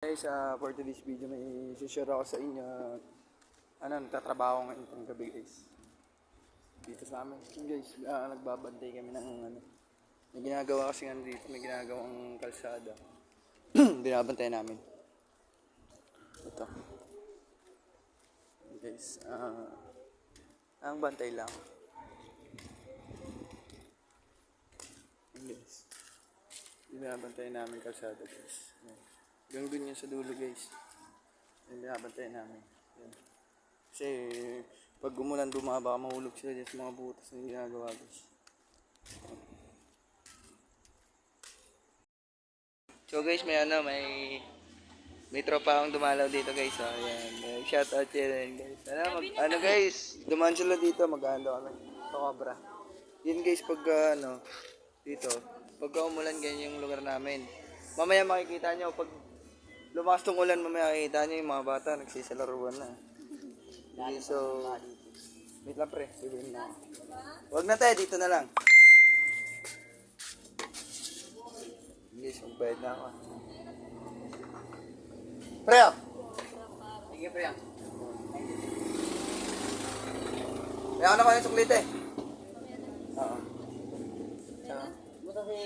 Guys, for today's video may share ako sa inyo. Nagtatrabaho ngayon itong gabi guys. Dito sa amin. Guys, nagbabantay kami ng may ginagawa kasi nga dito, may ginagawang kalsada. Binabantay namin. Ito. Guys, ang bantay lang. Guys. Binabantay namin kalsada guys. Hanggang dun yun sa dulo guys. Yung binabantayan namin. Yan. Kasi pag umulan baka mahulog sila dyan sa mga butas na ginagawa guys. So guys, may tropa akong dumalaw dito guys. Ayan. Shout out yan guys. Guys, dumaan sila dito, mag-aano kami. Cobra. Yun guys, pag dito, pagka umulan ganyan yung lugar namin. Mamaya makikita nyo pag lumakas tong ulan, mamaya makikita nyo yung mga bata nagsisalaruan na. Okay, so wait lang pre, sabihin na. Wag na tayo, dito na lang. Guys, magbayad na ako. Pre! Sige pre. Kaya ako na ko yung suklit eh. Oo. Buta si,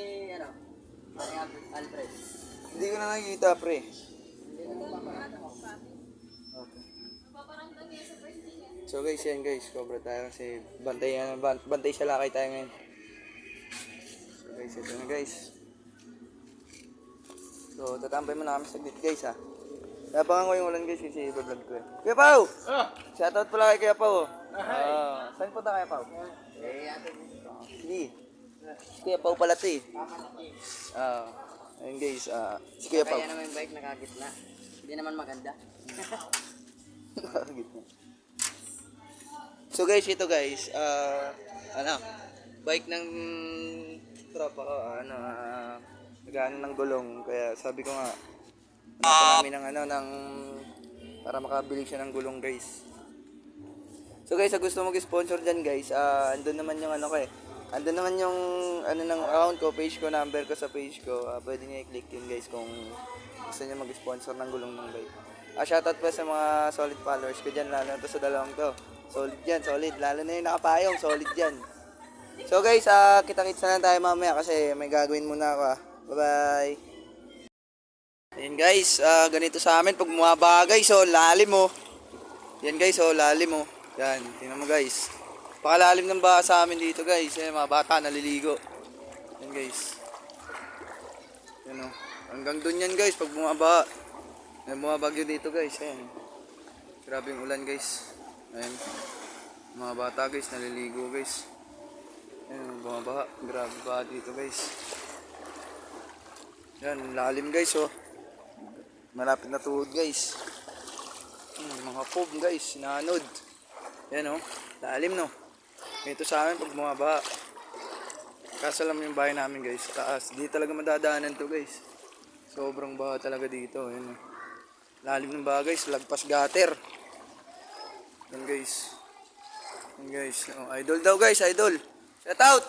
Alfred. Hindi ko na nakikita pre. Okay. So guys, yan guys, cobra tayo kasi bantay sa lakay tayo ngayon. So guys, ito na guys. So tatambay mo na kami saglit guys ha. Nabangan ko yung ulan guys kasi i-vlog ko eh. Kuya Pao! Shoutout pala kay Kuya Pao. Saan punta Kuya Pao? Hindi. Kuya Pao pala ito eh. Ayun guys, si Kuya Pao. Kaya naman yung bike nakagitna. Hindi naman maganda. Nakagitna. So guys, ito guys, bike ng tropa ko, nag-ano ng gulong, kaya sabi ko nga, namin ng para makabili siya ng gulong guys. So guys, sa gusto mag-sponsor dyan guys, andun naman yung andun naman yung ng account ko, page ko, number ko sa page ko, pwede nyo i-click yun guys kung gusto nyo mag-sponsor ng gulong ng bike. Shoutout pa sa mga solid followers ko dyan, lalo na to sa dalawang to. Solid yan, solid. Lalo na yung nakapayong, solid yan. So guys, kita-kits na lang tayo mamaya kasi may gagawin muna ako. Bye-bye. Ayan guys, ganito sa amin pag bumaba guys, lalim mo. Yan guys, lalim mo. Yan, tingnan mo guys. Pakalalim ng baha sa amin dito guys. Mga bata naliligo. Yan guys. Yan hanggang dun yan guys pag bumaba. May bumabagyo dito guys. Ayan. Grabe yung ulan guys. Ayan. Mga bata guys, naliligo guys. Ayan, bumabaha. Grabe ba dito guys. Ayan, lalim guys Malapit na tuhod guys. Mga foam guys, sinanod. Ayan lalim Ito sa amin pag bumabaha. Kaso lang yung bahay namin guys, taas. Di talaga madadaanan to guys. Sobrang baha talaga dito. Ayan lalim ng baha guys, lagpas gutter. Yan guys. Yan guys. Idol daw guys, idol. Shout out.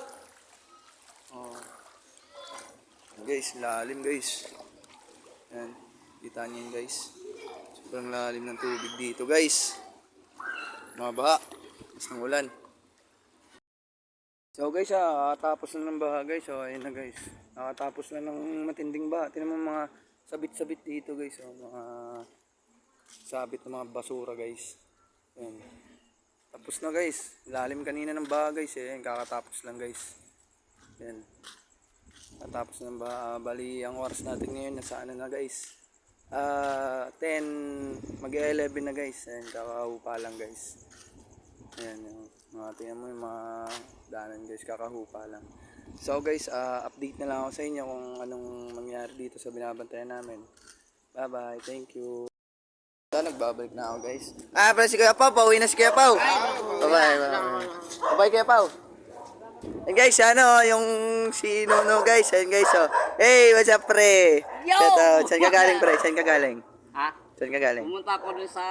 Yan guys, lalim guys. Yan. Kita niyo yun guys. Sobrang lalim ng tubig dito guys. Mga baha. Mas ng ulan. So guys, nakatapos na ng baha guys. Ayun na guys. Nakatapos na ng matinding baha. Tingnan mo mga sabit-sabit dito guys. Mga sabit ng mga basura guys. Ayan. Tapos na guys. Lalim kanina ng baha guys. Kakatapos lang guys. Ayan. Katapos ng baha. Bali ang oras natin ngayon nasa na guys. 10 mag-11 na guys. Ayan. Kakahupa lang guys. Ayan. Tingnan mo yung mga daanan guys. Kakahupa lang. So guys, update na lang ako sa inyo kung anong mangyari dito sa binabantayan namin. Bye bye. Thank you. Nagbabalik na ako guys. Pala si Kuya Pao, pauwi na si Kuya Pao. Bye-bye. Bye-bye Kuya Pao. And guys, yung si Nono guys. Ayan guys, Hey, what's up pre? Yo! Saan ka galing pre? Saan ka galing? Ha? Saan ka galing? Pumunta ako dun sa,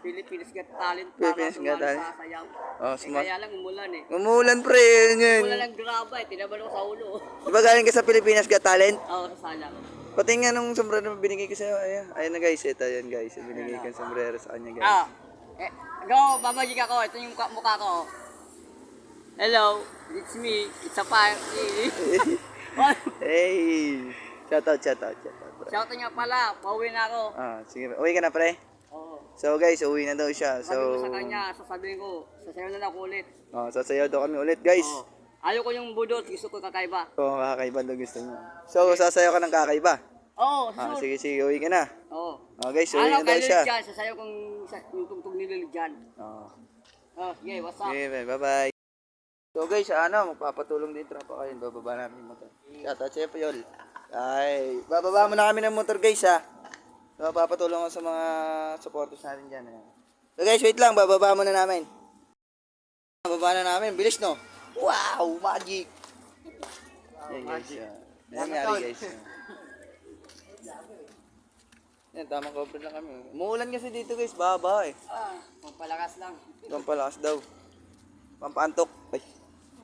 Philippines Got Talent. Philippines Got Talent? Para sasayaw. Kaya lang umulan Umulan pre. Umulan ng graba tinaban ko sa ulo. Diba galing ka sa Pilipinas Got Talent? Oo, sa sayaw. Pati nga nung sombrero na binigay ko sa'yo, ayun na guys, ito yan guys, binigay ko yung sombrero sa kanya guys. Go, babagik ako. Ito yung mukha ko. Hello, it's me. It's a fire. Hey! Shoutout. Bro. Shout nga pala, pauwi na ako. Sige, uwi ka na pre. Oo. So guys, uwi na daw siya. Sabi ko So, sa kanya, sasabihin ko, sasayaw na ako ulit. sasayaw daw kami ulit guys. Oo. Ayaw ko yung budot, gusto ko kakaiba. Oo, kakaiba daw gusto niya. So, sasayaw ka ng kakaiba. Oo, Sige, uwi ka na. Oo. Guys, uwi na daw kay siya. Lilith dyan, sasayaw kong yung tugtog ni Lilith dyan. Yeah, what's up? Okay, bye-bye. So guys, magpapatulong din tropa kayo. Bababa namin yung motor. Shoutout sa'yo, Payol. Ay, bababa mo na kami ng motor guys ha. So, papatulong ko sa mga supporters natin dyan. So guys, wait lang, bababa mo na namin. Bababa na namin, bilis no? Wow, magic! Yan guys, nangyari guys. Yan, tamang cover lang kami. Umuulan kasi dito guys, baba eh. Pampalakas lang. Pampalakas daw. Pampantok. Ay,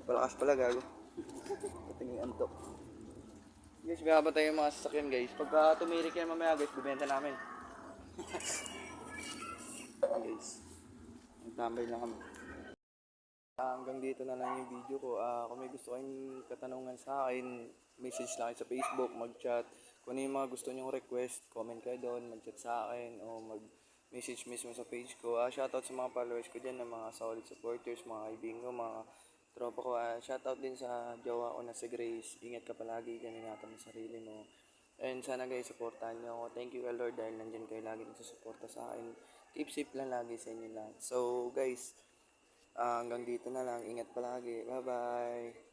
palakas pala gago. Patingin antok. Guys, binabatay yung mga sasakyan guys. Pagka tumirik yan mamaya guys, bibenta namin. Guys, nagtambay lang kami. Hanggang dito na lang yung video ko. Kung may gusto kayong katanungan sa akin, message lang kayo sa Facebook, mag-chat. Kung ano yung mga gusto nyong request, comment kayo doon, mag-chat sa akin o mag-message mismo sa page ko. Shoutout sa mga followers ko dyan, ng mga solid supporters, mga kaibigan ko, mga tropa ko. Shoutout din sa jowa ko na si Grace. Ingat ka palagi dyan, ingatan mo sarili mo. And sana guys, supportahan nyo ako. Thank you Lord dahil nandyan kayo lagi nagsusuporta sa akin. Keep safe lang lagi sa inyo lahat. So guys, hanggang dito na lang. Ingat palagi. Bye-bye.